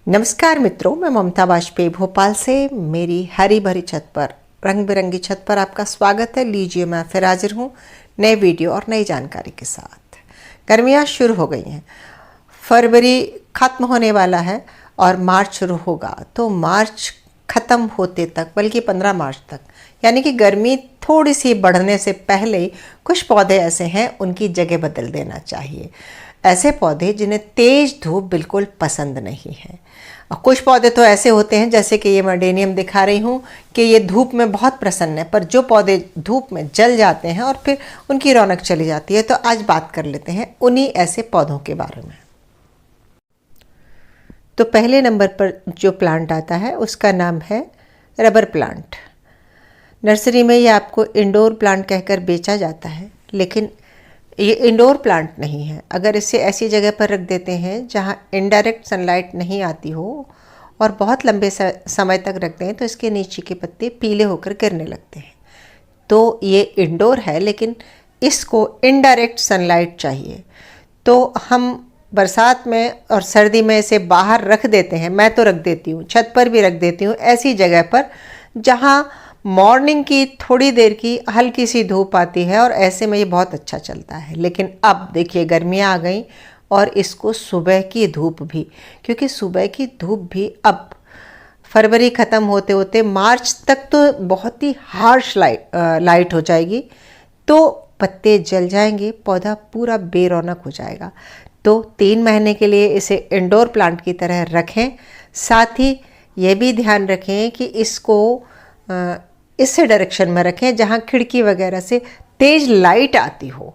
नमस्कार मित्रों, मैं ममता वाजपेयी भोपाल से मेरी हरी भरी छत पर, रंग बिरंगी छत पर आपका स्वागत है। लीजिए, मैं फिर हाजिर हूँ नए वीडियो और नई जानकारी के साथ। गर्मियाँ शुरू हो गई हैं, फरवरी ख़त्म होने वाला है और मार्च शुरू होगा। तो मार्च ख़त्म होते तक, बल्कि 15 मार्च तक, यानी कि गर्मी थोड़ी सी बढ़ने से पहले ही कुछ पौधे ऐसे हैं उनकी जगह बदल देना चाहिए। ऐसे पौधे जिन्हें तेज़ धूप बिल्कुल पसंद नहीं है। और कुछ पौधे तो ऐसे होते हैं, जैसे कि ये मैं डेनियम दिखा रही हूँ, कि ये धूप में बहुत प्रसन्न है, पर जो पौधे धूप में जल जाते हैं और फिर उनकी रौनक चली जाती है। तो आज बात कर लेते हैं उन्हीं ऐसे पौधों के बारे में। तो पहले नंबर पर जो प्लांट आता है उसका नाम है रबर प्लांट। नर्सरी में ये आपको इंडोर प्लांट कहकर बेचा जाता है, लेकिन ये इंडोर प्लांट नहीं है। अगर इसे ऐसी जगह पर रख देते हैं जहाँ इनडायरेक्ट सनलाइट नहीं आती हो और बहुत लंबे समय तक रखते हैं, तो इसके नीचे के पत्ते पीले होकर गिरने लगते हैं। तो ये इंडोर है, लेकिन इसको इनडायरेक्ट सनलाइट चाहिए। तो हम बरसात में और सर्दी में इसे बाहर रख देते हैं। मैं तो रख देती हूँ, छत पर भी रख देती हूँ, ऐसी जगह पर जहाँ मॉर्निंग की थोड़ी देर की हल्की सी धूप आती है, और ऐसे में ये बहुत अच्छा चलता है। लेकिन अब देखिए, गर्मियाँ आ गई और इसको सुबह की धूप भी, क्योंकि सुबह की धूप भी अब फरवरी ख़त्म होते होते मार्च तक तो बहुत ही हार्श लाइट हो जाएगी, तो पत्ते जल जाएंगे, पौधा पूरा बेरौनक हो जाएगा। तो 3 महीने के लिए इसे इंडोर प्लांट की तरह रखें। साथ ही ये भी ध्यान रखें कि इसको इस डायरेक्शन में रखें जहाँ खिड़की वगैरह से तेज़ लाइट आती हो,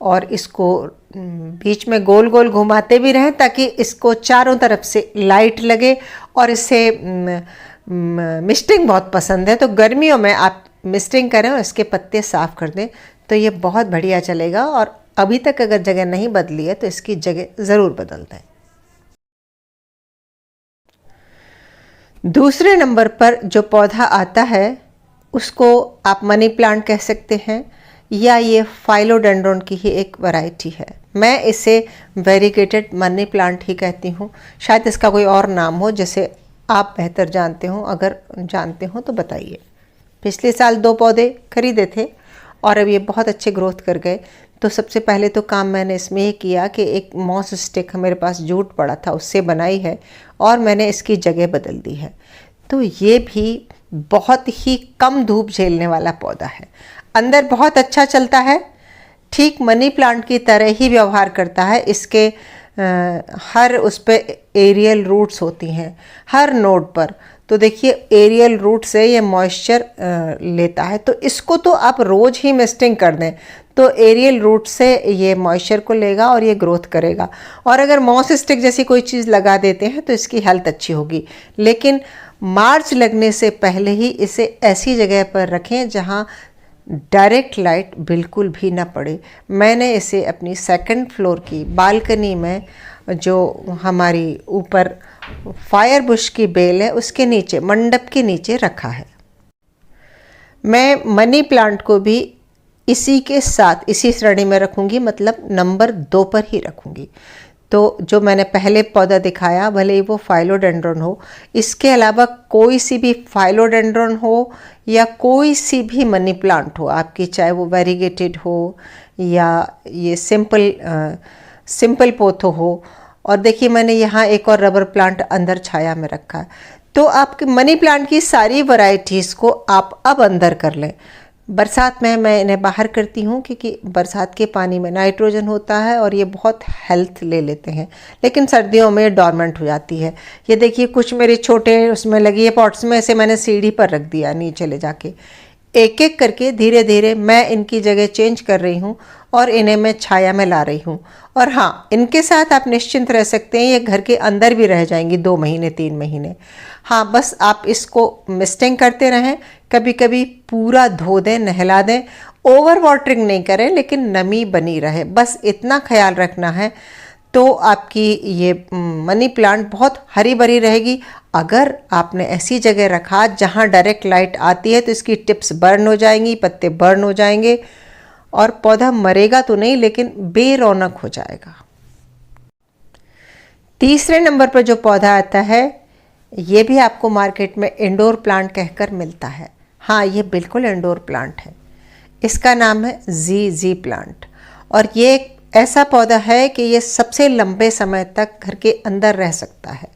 और इसको बीच में गोल गोल घुमाते भी रहें ताकि इसको चारों तरफ से लाइट लगे। और इससे मिस्टिंग बहुत पसंद है, तो गर्मियों में आप मिस्टिंग करें और इसके पत्ते साफ़ कर दें तो ये बहुत बढ़िया चलेगा। और अभी तक अगर जगह नहीं बदली है तो इसकी जगह ज़रूर बदल दें। दूसरे नंबर पर जो पौधा आता है उसको आप मनी प्लांट कह सकते हैं, या ये फाइलोडेंड्रोन की ही एक वैरायटी है। मैं इसे वेरीगेटेड मनी प्लांट ही कहती हूँ। शायद इसका कोई और नाम हो जिसे आप बेहतर जानते हो। अगर जानते हो तो बताइए। पिछले साल 2 पौधे खरीदे थे और अब ये बहुत अच्छे ग्रोथ कर गए। तो सबसे पहले तो काम मैंने इसमें ये किया कि एक मॉस स्टिक मेरे पास जूट पड़ा था, उससे बनाई है और मैंने इसकी जगह बदल दी है। तो ये भी बहुत ही कम धूप झेलने वाला पौधा है, अंदर बहुत अच्छा चलता है, ठीक मनी प्लांट की तरह ही व्यवहार करता है। इसके हर उस पे एरियल रूट्स होती हैं हर नोड पर। तो देखिए, एरियल रूट से ये मॉइस्चर लेता है, तो इसको तो आप रोज़ ही मिस्टिंग कर दें तो एरियल रूट से ये मॉइस्चर को लेगा और ये ग्रोथ करेगा। और अगर मॉस स्टिक जैसी कोई चीज़ लगा देते हैं तो इसकी हेल्थ अच्छी होगी। लेकिन मार्च लगने से पहले ही इसे ऐसी जगह पर रखें जहाँ डायरेक्ट लाइट बिल्कुल भी ना पड़े। मैंने इसे अपनी 2nd फ्लोर की बालकनी में, जो हमारी ऊपर फायर बुश की बेल है उसके नीचे, मंडप के नीचे रखा है। मैं मनी प्लांट को भी इसी के साथ इसी श्रेणी में रखूँगी, मतलब नंबर 2 पर ही रखूँगी। तो जो मैंने पहले पौधा दिखाया, भले ही वो फाइलोडेंड्रोन हो, इसके अलावा कोई सी भी फाइलोडेंड्रोन हो या कोई सी भी मनी प्लांट हो आपकी, चाहे वो वेरीगेटेड हो या ये सिंपल पोथो हो। और देखिए, मैंने यहाँ एक और रबर प्लांट अंदर छाया में रखा है। तो आपके मनी प्लांट की सारी वैरायटीज़ को आप अब अंदर कर लें। बरसात में मैं इन्हें बाहर करती हूँ, क्योंकि बरसात के पानी में नाइट्रोजन होता है और ये बहुत हेल्थ ले लेते हैं। लेकिन सर्दियों में डॉर्मेंट हो जाती है। ये देखिए, कुछ मेरे छोटे उसमें लगी है पॉट्स में, इसे मैंने सीढ़ी पर रख दिया नीचे ले जाके। एक एक करके धीरे धीरे मैं इनकी जगह चेंज कर रही हूँ और इन्हें मैं छाया में ला रही हूँ। और हाँ, इनके साथ आप निश्चिंत रह सकते हैं, ये घर के अंदर भी रह जाएंगी 2 महीने 3 महीने। हाँ, बस आप इसको मिस्टिंग करते रहें, कभी कभी पूरा धो दें, नहला दें, ओवर वाटरिंग नहीं करें, लेकिन नमी बनी रहे, बस इतना ख्याल रखना है। तो आपकी ये मनी प्लांट बहुत हरी भरी रहेगी। अगर आपने ऐसी जगह रखा जहाँ डायरेक्ट लाइट आती है तो इसकी टिप्स बर्न हो जाएंगी, पत्ते बर्न हो जाएंगे और पौधा मरेगा तो नहीं, लेकिन बेरौनक हो जाएगा। तीसरे नंबर पर जो पौधा आता है ये भी आपको मार्केट में इंडोर प्लांट कहकर मिलता है। हाँ, ये बिल्कुल इंडोर प्लांट है। इसका नाम है जी प्लांट और ये एक ऐसा पौधा है कि ये सबसे लंबे समय तक घर के अंदर रह सकता है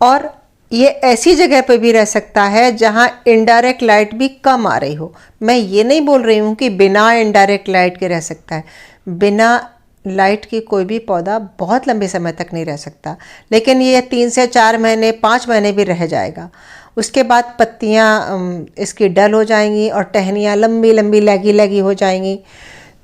और ये ऐसी जगह पे भी रह सकता है जहाँ इनडायरेक्ट लाइट भी कम आ रही हो। मैं ये नहीं बोल रही हूँ कि बिना इनडायरेक्ट लाइट के रह सकता है। बिना लाइट की कोई भी पौधा बहुत लंबे समय तक नहीं रह सकता, लेकिन ये 3 से 4 महीने 5 महीने भी रह जाएगा। उसके बाद पत्तियाँ इसकी डल हो जाएंगी और टहनियाँ लंबी लंबी लगी लगी हो जाएंगी।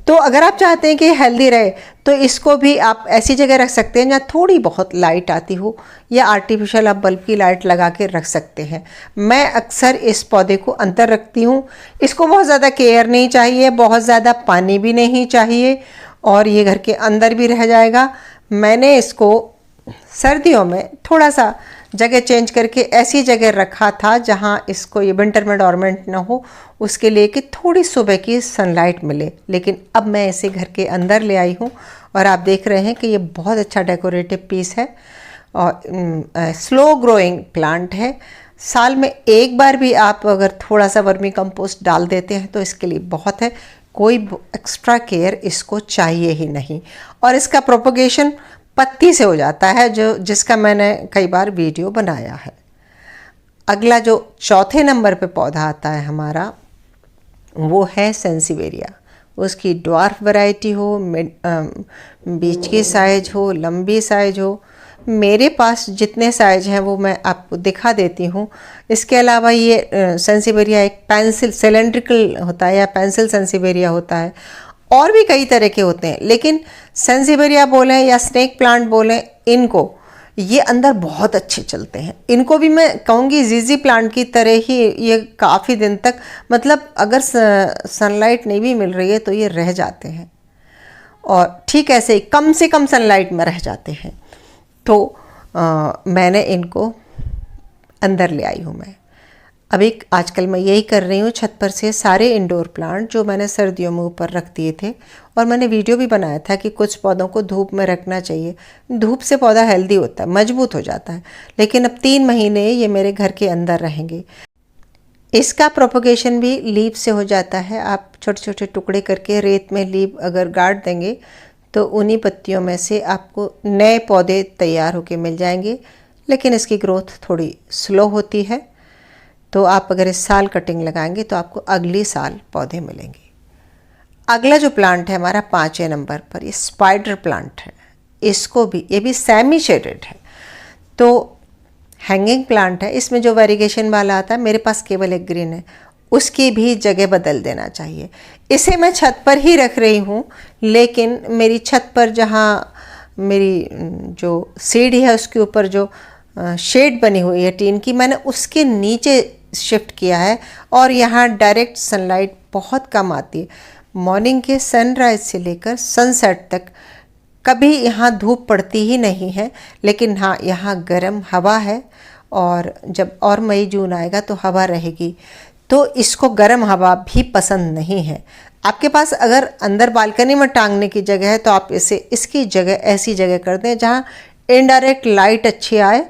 तो अगर आप चाहते हैं कि हेल्दी रहे तो इसको भी आप ऐसी जगह रख सकते हैं जहाँ थोड़ी बहुत लाइट आती हो, या आर्टिफिशियल आप बल्ब की लाइट लगा के रख सकते हैं। मैं अक्सर इस पौधे को अंदर रखती हूँ। इसको बहुत ज़्यादा केयर नहीं चाहिए, बहुत ज़्यादा पानी भी नहीं चाहिए और ये घर के अंदर भी रह जाएगा। मैंने इसको सर्दियों में थोड़ा सा जगह चेंज करके ऐसी जगह रखा था जहाँ इसको ये विंटर में डॉर्मेंट ना हो, उसके लिए कि थोड़ी सुबह की सनलाइट मिले। लेकिन अब मैं इसे घर के अंदर ले आई हूँ और आप देख रहे हैं कि ये बहुत अच्छा डेकोरेटिव पीस है और स्लो ग्रोइंग प्लांट है। साल में एक बार भी आप अगर थोड़ा सा वर्मी कंपोस्ट डाल देते हैं तो इसके लिए बहुत है। कोई एक्स्ट्रा केयर इसको चाहिए ही नहीं और इसका प्रोपगेशन पत्ती से हो जाता है, जिसका मैंने कई बार वीडियो बनाया है। अगला जो चौथे नंबर पे पौधा आता है हमारा वो है सेंसिवेरिया। उसकी ड्वार्फ वैरायटी हो, बीच की साइज हो, लंबी साइज हो, मेरे पास जितने साइज हैं वो मैं आपको दिखा देती हूँ। इसके अलावा ये सेंसिवेरिया एक पेंसिल सिलेंड्रिकल होता है या पेंसिल सेंसिवेरिया होता है, और भी कई तरह के होते हैं, लेकिन सेंसिवेरिया बोलें या स्नेक प्लांट बोलें, इनको ये अंदर बहुत अच्छे चलते हैं। इनको भी मैं कहूँगी जीजी प्लांट की तरह ही ये काफ़ी दिन तक, मतलब अगर सनलाइट नहीं भी मिल रही है तो ये रह जाते हैं और ठीक ऐसे ही कम से कम सनलाइट में रह जाते हैं। तो मैंने इनको अंदर ले आई हूँ मैं। अभी आजकल मैं यही कर रही हूँ, छत पर से सारे इंडोर प्लांट जो मैंने सर्दियों में ऊपर रख दिए थे, और मैंने वीडियो भी बनाया था कि कुछ पौधों को धूप में रखना चाहिए। धूप से पौधा हेल्दी होता है, मजबूत हो जाता है। लेकिन अब 3 महीने ये मेरे घर के अंदर रहेंगे। इसका प्रोपगेशन भी लीव से हो जाता है। आप छोटे छोटे टुकड़े करके रेत में लीव अगर गाड़ देंगे तो उन्हीं पत्तियों में से आपको नए पौधे तैयार होके मिल जाएंगे। लेकिन इसकी ग्रोथ थोड़ी स्लो होती है, तो आप अगर इस साल कटिंग लगाएंगे तो आपको अगली साल पौधे मिलेंगे। अगला जो प्लांट है हमारा 5वें नंबर पर, ये स्पाइडर प्लांट है। इसको भी, ये भी सेमी शेडेड है, तो हैंगिंग प्लांट है। इसमें जो वेरिगेशन वाला आता है, मेरे पास केवल एक ग्रीन है, उसकी भी जगह बदल देना चाहिए। इसे मैं छत पर ही रख रही हूँ, लेकिन मेरी छत पर जहाँ मेरी जो सीढ़ी है उसके ऊपर जो शेड बनी हुई है टीन की, मैंने उसके नीचे शिफ्ट किया है और यहाँ डायरेक्ट सनलाइट बहुत कम आती है। मॉर्निंग के सनराइज से लेकर सनसेट तक कभी यहाँ धूप पड़ती ही नहीं है। लेकिन हाँ, यहाँ गर्म हवा है और जब और मई जून आएगा तो हवा रहेगी, तो इसको गर्म हवा भी पसंद नहीं है। आपके पास अगर अंदर बालकनी में टांगने की जगह है तो आप इसे इसकी जगह ऐसी जगह कर दें जहाँ इनडायरेक्ट लाइट अच्छी आए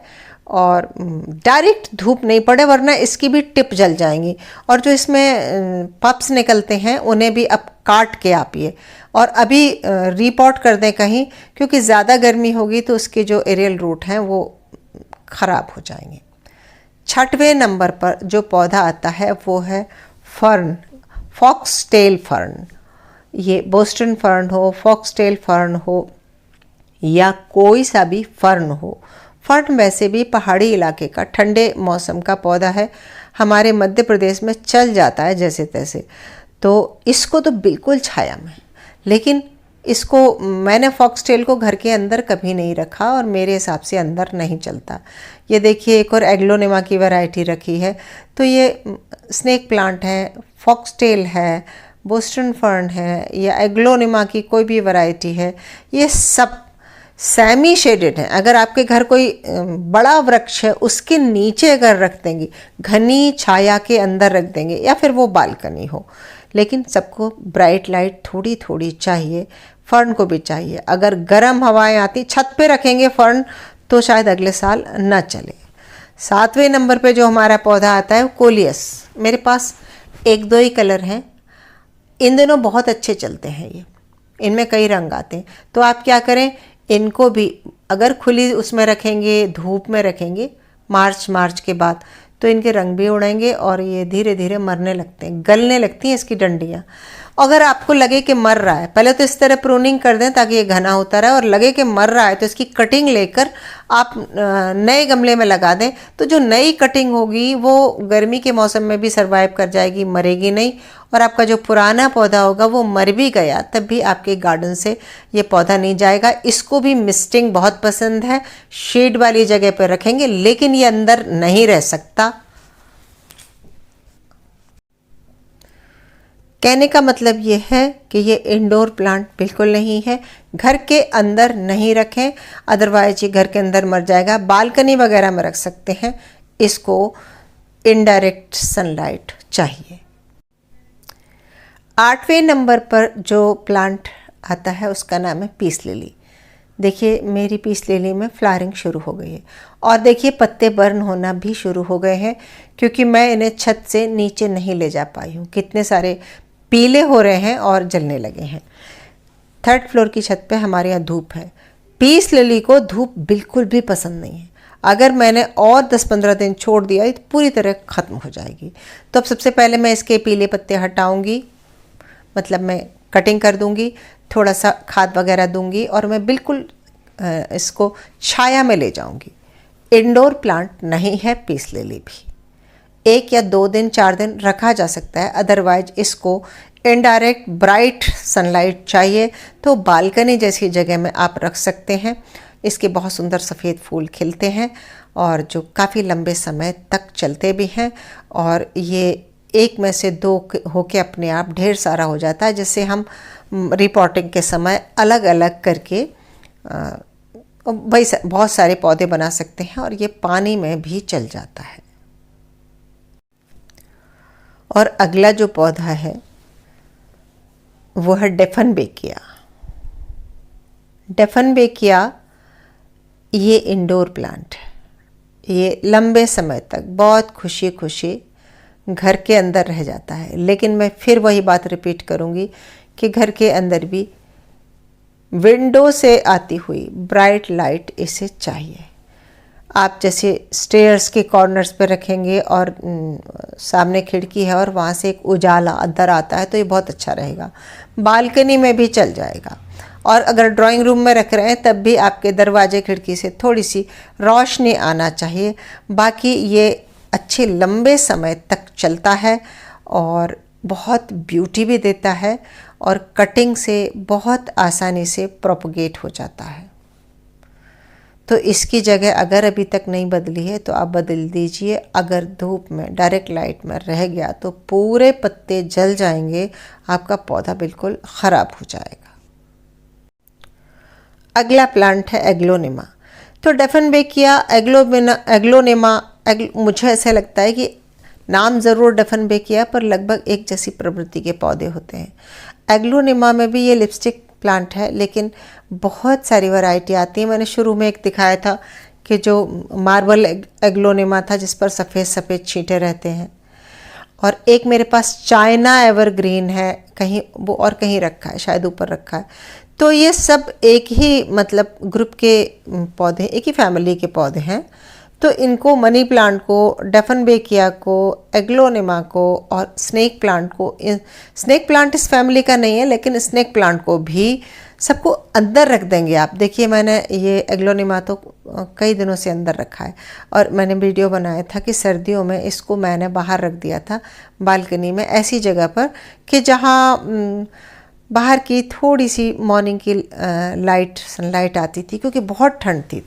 और डायरेक्ट धूप नहीं पड़े, वरना इसकी भी टिप जल जाएंगी। और जो इसमें पप्स निकलते हैं उन्हें भी अब काट के आपिए और अभी रिपोर्ट कर दें कहीं, क्योंकि ज़्यादा गर्मी होगी तो उसके जो एरियल रूट हैं वो ख़राब हो जाएंगे। 6वें नंबर पर जो पौधा आता है वो है फर्न, फॉक्सटेल फर्न। ये बोस्टन फर्न हो, फॉक्सटेल फर्न हो या कोई सा भी फर्न हो। फर्न वैसे भी पहाड़ी इलाके का ठंडे मौसम का पौधा है, हमारे मध्य प्रदेश में चल जाता है जैसे तैसे। तो इसको तो बिल्कुल छाया में, लेकिन इसको मैंने फॉक्सटेल को घर के अंदर कभी नहीं रखा और मेरे हिसाब से अंदर नहीं चलता। ये देखिए, एक और एग्लोनिमा की वैरायटी रखी है। तो ये स्नेक प्लांट है, फॉक्सटेल है, बोस्टन फर्न है या एग्लोनिमा की कोई भी वैरायटी है, ये सब सेमी शेडेड है। अगर आपके घर कोई बड़ा वृक्ष है उसके नीचे अगर रख देंगे, घनी छाया के अंदर रख देंगे, या फिर वो बालकनी हो, लेकिन सबको ब्राइट लाइट थोड़ी थोड़ी चाहिए। फर्न को भी चाहिए। अगर गर्म हवाएं आती, छत पे रखेंगे फर्न तो शायद अगले साल न चले। 7वें नंबर पे जो हमारा पौधा आता है कोलियस। मेरे पास 1-2 ही कलर हैं, इन दिनों बहुत अच्छे चलते हैं ये, इनमें कई रंग आते हैं। तो आप क्या करें, इनको भी अगर खुली उसमें रखेंगे, धूप में रखेंगे मार्च के बाद, तो इनके रंग भी उड़ेंगे और ये धीरे धीरे मरने लगते हैं, गलने लगती हैं इसकी डंडियाँ। अगर आपको लगे कि मर रहा है, पहले तो इस तरह प्रूनिंग कर दें ताकि ये घना होता रहे, और लगे कि मर रहा है तो इसकी कटिंग लेकर आप नए गमले में लगा दें। तो जो नई कटिंग होगी वो गर्मी के मौसम में भी सर्वाइव कर जाएगी, मरेगी नहीं। और आपका जो पुराना पौधा होगा वो मर भी गया तब भी आपके गार्डन से ये पौधा नहीं जाएगा। इसको भी मिस्टिंग बहुत पसंद है, शेड वाली जगह पर रखेंगे, लेकिन ये अंदर नहीं रह सकता। कहने का मतलब ये है कि ये इंडोर प्लांट बिल्कुल नहीं है, घर के अंदर नहीं रखें, अदरवाइज ये घर के अंदर मर जाएगा। बालकनी वगैरह में रख सकते हैं, इसको इनडायरेक्ट सनलाइट चाहिए। 8वें नंबर पर जो प्लांट आता है उसका नाम है पीस लिली। देखिए मेरी पीस लिली में फ्लावरिंग शुरू हो गई है, और देखिए पत्ते बर्न होना भी शुरू हो गए हैं, क्योंकि मैं इन्हें छत से नीचे नहीं ले जा पाई हूँ। कितने सारे पीले हो रहे हैं और जलने लगे हैं। 3rd फ्लोर की छत पे हमारे यहाँ धूप है। पीस लिली को धूप बिल्कुल भी पसंद नहीं है। अगर मैंने और 10-15 दिन छोड़ दिया तो पूरी तरह ख़त्म हो जाएगी। तो अब सबसे पहले मैं इसके पीले पत्ते हटाऊंगी, मतलब मैं कटिंग कर दूंगी, थोड़ा सा खाद वगैरह दूंगी, और मैं बिल्कुल इसको छाया में ले जाऊंगी। इंडोर प्लांट नहीं है पीस लिली भी, 1 या 2 दिन 4 दिन रखा जा सकता है, अदरवाइज इसको इनडायरेक्ट ब्राइट सनलाइट चाहिए। तो बालकनी जैसी जगह में आप रख सकते हैं। इसके बहुत सुंदर सफ़ेद फूल खिलते हैं और जो काफ़ी लंबे समय तक चलते भी हैं, और ये 1 में से 2 होके अपने आप ढेर सारा हो जाता है, जिससे हम रिपोर्टिंग के समय अलग अलग करके भाई बहुत सारे पौधे बना सकते हैं, और ये पानी में भी चल जाता है। और अगला जो पौधा है वो है डेफनबेकिया। डेफनबेकिया ये इंडोर प्लांट है। ये लंबे समय तक बहुत खुशी खुशी घर के अंदर रह जाता है, लेकिन मैं फिर वही बात रिपीट करूँगी कि घर के अंदर भी विंडो से आती हुई ब्राइट लाइट इसे चाहिए। आप जैसे स्टेयर्स के कॉर्नर्स पर रखेंगे और सामने खिड़की है और वहाँ से एक उजाला अंदर आता है तो ये बहुत अच्छा रहेगा। बालकनी में भी चल जाएगा, और अगर ड्राइंग रूम में रख रहे हैं तब भी आपके दरवाजे खिड़की से थोड़ी सी रोशनी आना चाहिए। बाकी ये अच्छे लंबे समय तक चलता है और बहुत ब्यूटी भी देता है, और कटिंग से बहुत आसानी से प्रोपगेट हो जाता है। तो इसकी जगह अगर अभी तक नहीं बदली है तो आप बदल दीजिए। अगर धूप में डायरेक्ट लाइट में रह गया तो पूरे पत्ते जल जाएंगे, आपका पौधा बिल्कुल ख़राब हो जाएगा। अगला प्लांट है एग्लोनिमा। तो डेफनबेकिया, एग्लोनिमा, मुझे ऐसा लगता है कि नाम ज़रूर डेफनबेकिया पर लगभग एक जैसी प्रवृत्ति के पौधे होते हैं। एग्लोनिमा में भी ये लिपस्टिक प्लांट है, लेकिन बहुत सारी वैरायटी आती है। मैंने शुरू में एक दिखाया था कि जो मार्बल एग्लोनिमा था जिस पर सफ़ेद सफ़ेद छींटे रहते हैं, और एक मेरे पास चाइना एवरग्रीन है, कहीं वो और कहीं रखा है, शायद ऊपर रखा है। तो ये सब एक ही मतलब ग्रुप के पौधे, एक ही फैमिली के पौधे हैं। तो इनको, मनी प्लांट को, डेफनबेकिया को, एग्लोनिमा को और स्नेक प्लांट को, स्नेक प्लांट इस फैमिली का नहीं है लेकिन स्नेक प्लांट को भी सबको अंदर रख देंगे आप। देखिए मैंने ये एग्लोनिमा तो कई दिनों से अंदर रखा है, और मैंने वीडियो बनाया था कि सर्दियों में इसको मैंने बाहर रख दिया था बालकनी में, ऐसी जगह पर कि जहाँ बाहर की थोड़ी सी मॉर्निंग की लाइट, सनलाइट आती थी, क्योंकि बहुत ठंड थी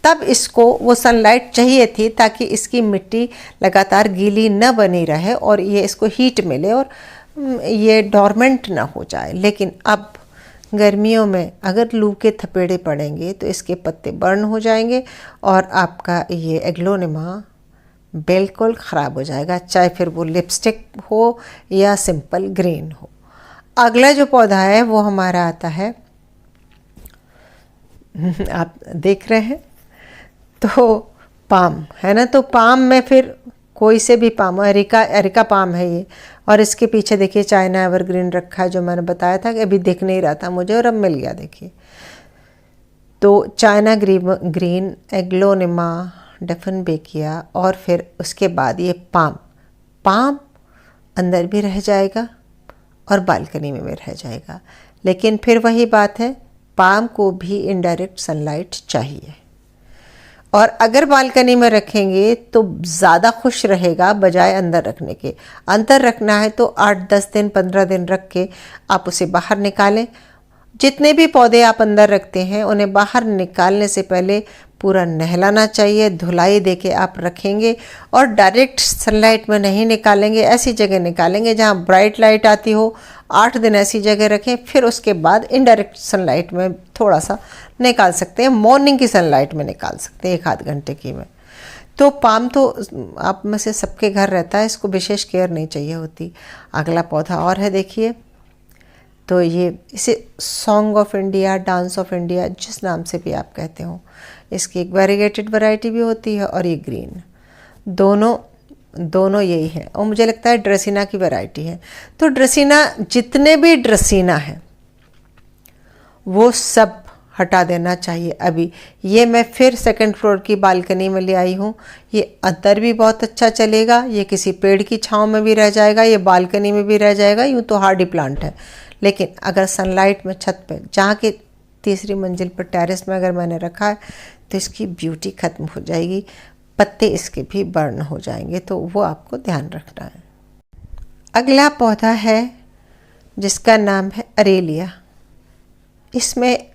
तब इसको वो सनलाइट चाहिए थी ताकि इसकी मिट्टी लगातार गीली न बनी रहे और ये इसको हीट मिले और ये डॉर्मेंट ना हो जाए। लेकिन अब गर्मियों में अगर लू के थपेड़े पड़ेंगे तो इसके पत्ते बर्न हो जाएंगे और आपका ये एग्लोनिमा बिल्कुल ख़राब हो जाएगा, चाहे फिर वो लिपस्टिक हो या सिंपल ग्रीन हो। अगला जो पौधा है वो हमारा आता है आप देख रहे हैं। तो पाम है ना, तो पाम में फिर कोई से भी पाम, एरिका पाम है ये, और इसके पीछे देखिए चाइना एवरग्रीन रखा है, जो मैंने बताया था कि अभी दिख नहीं रहा था मुझे और अब मिल गया। देखिए तो चाइना ग्रीन, एग्लोनिमा, डेफनबेकिया, और फिर उसके बाद ये पाम अंदर भी रह जाएगा और बालकनी में भी रह जाएगा। लेकिन फिर वही बात है, पाम को भी इनडायरेक्ट सनलाइट चाहिए, और अगर बालकनी में रखेंगे तो ज़्यादा खुश रहेगा बजाय अंदर रखने के। अंदर रखना है तो 8-10 दिन 15 दिन रख के आप उसे बाहर निकालें। जितने भी पौधे आप अंदर रखते हैं उन्हें बाहर निकालने से पहले पूरा नहलाना चाहिए, धुलाई दे के आप रखेंगे, और डायरेक्ट सनलाइट में नहीं निकालेंगे। ऐसी जगह निकालेंगे जहाँ ब्राइट लाइट आती हो, 8 दिन ऐसी जगह रखें, फिर उसके बाद इनडायरेक्ट सनलाइट में थोड़ा सा निकाल सकते हैं, मॉर्निंग की सनलाइट में निकाल सकते हैं 1-8 घंटे की में। तो पाम तो आप में से सबके घर रहता है, इसको विशेष केयर नहीं चाहिए होती। अगला पौधा और है, देखिए, तो ये इसे song of India, dance of India, जिस नाम से भी आप कहते हो, इसकी एक वेरीगेटेड वैरायटी भी होती है, और ये ग्रीन, दोनों यही है। और मुझे लगता है ड्रेसिना की वैरायटी है। तो ड्रेसिना, जितने भी ड्रेसिना है वो सब हटा देना चाहिए अभी। ये मैं फिर 2nd फ्लोर की बालकनी में ले आई हूँ। ये अंदर भी बहुत अच्छा चलेगा, ये किसी पेड़ की छांव में भी रह जाएगा, ये बालकनी में भी रह जाएगा। यूँ तो हार्डी प्लांट है, लेकिन अगर सनलाइट में छत पे, जहाँ की 3री मंजिल पर टेरेस में अगर मैंने रखा है, तो इसकी ब्यूटी ख़त्म हो जाएगी, पत्ते इसके भी बर्न हो जाएंगे। तो वो आपको ध्यान रखना है। अगला पौधा है जिसका नाम है अरेलिया। इसमें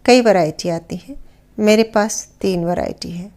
कई वैरायटी आती हैं, मेरे पास 3 वैरायटी है।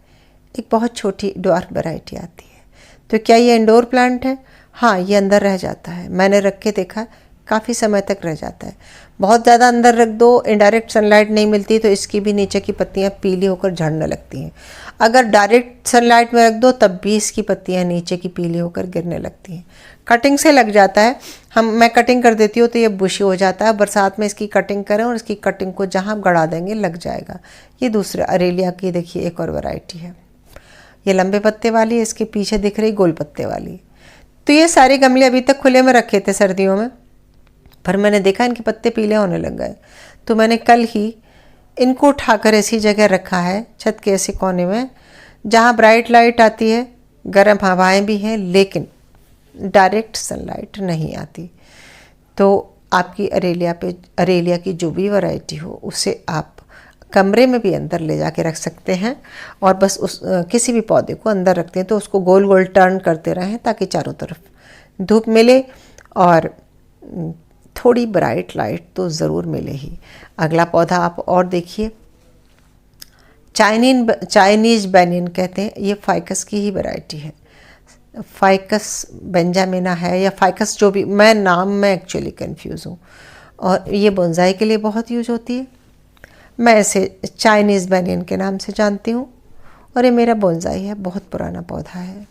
एक बहुत छोटी ड्वार्फ वैरायटी आती है। तो क्या ये इंडोर प्लांट है? हाँ, ये अंदर रह जाता है, मैंने रख के देखा, काफ़ी समय तक रह जाता है। बहुत ज़्यादा अंदर रख दो, इनडायरेक्ट सनलाइट नहीं मिलती, तो इसकी भी नीचे की पत्तियां पीली होकर झड़ने लगती हैं। अगर डायरेक्ट सनलाइट में रख दो तब भी इसकी पत्तियां नीचे की पीली होकर गिरने लगती हैं। कटिंग से लग जाता है, मैं कटिंग कर देती हूँ तो ये बुशी हो जाता है। बरसात में इसकी कटिंग करें और इसकी कटिंग को जहाँ गड़ा देंगे लग जाएगा। ये दूसरा अरेलिया की देखिए एक और वैरायटी है, ये लंबे पत्ते वाली है, इसके पीछे दिख रही गोल पत्ते वाली। तो ये सारे गमले अभी तक खुले में रखे थे सर्दियों में, पर मैंने देखा इनके पत्ते पीले होने लग गए, तो मैंने कल ही इनको उठाकर ऐसी जगह रखा है, छत के ऐसे कोने में, जहाँ ब्राइट लाइट आती है, गर्म हवाएं भी हैं, लेकिन डायरेक्ट सनलाइट नहीं आती। तो आपकी अरेलिया की जो भी वैरायटी हो उसे आप कमरे में भी अंदर ले जाके रख सकते हैं, और बस किसी भी पौधे को अंदर रखते हैं तो उसको गोल गोल टर्न करते रहें ताकि चारों तरफ धूप मिले और थोड़ी ब्राइट लाइट तो ज़रूर मिले ही। अगला पौधा आप और देखिए, चाइनीज बेनियन कहते हैं, ये फाइकस की ही वैरायटी है। फाइकस बेंजामिना है या फाइकस, जो भी, मैं नाम में एक्चुअली कंफ्यूज हूँ, और ये बोनसाई के लिए बहुत यूज होती है। मैं इसे चाइनीज़ बेनियन के नाम से जानती हूँ, और ये मेरा बोनसाई है, बहुत पुराना पौधा है।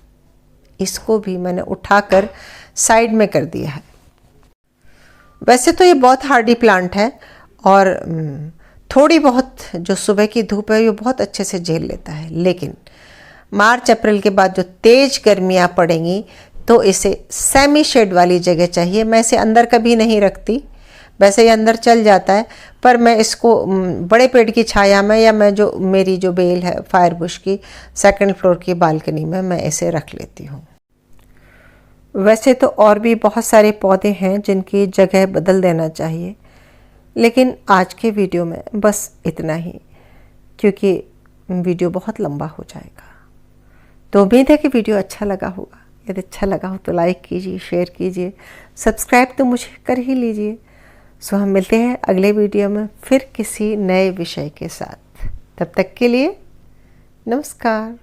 इसको भी मैंने उठाकर साइड में कर दिया है। वैसे तो ये बहुत हार्डी प्लांट है, और थोड़ी बहुत जो सुबह की धूप है ये बहुत अच्छे से झेल लेता है, लेकिन मार्च अप्रैल के बाद जो तेज़ गर्मियाँ पड़ेंगी तो इसे सेमी शेड वाली जगह चाहिए। मैं इसे अंदर कभी नहीं रखती, वैसे ये अंदर चल जाता है, पर मैं इसको बड़े पेड़ की छाया में, या मैं जो मेरी जो बेल है फायर बुश की 2nd फ्लोर की बालकनी में मैं इसे रख लेती हूँ। वैसे तो और भी बहुत सारे पौधे हैं जिनकी जगह बदल देना चाहिए, लेकिन आज के वीडियो में बस इतना ही, क्योंकि वीडियो बहुत लंबा हो जाएगा। तो उम्मीद है कि वीडियो अच्छा लगा होगा। यदि अच्छा लगा हो तो लाइक कीजिए, शेयर कीजिए, सब्सक्राइब तो मुझे कर ही लीजिए। सो हम मिलते हैं अगले वीडियो में फिर किसी नए विषय के साथ। तब तक के लिए नमस्कार।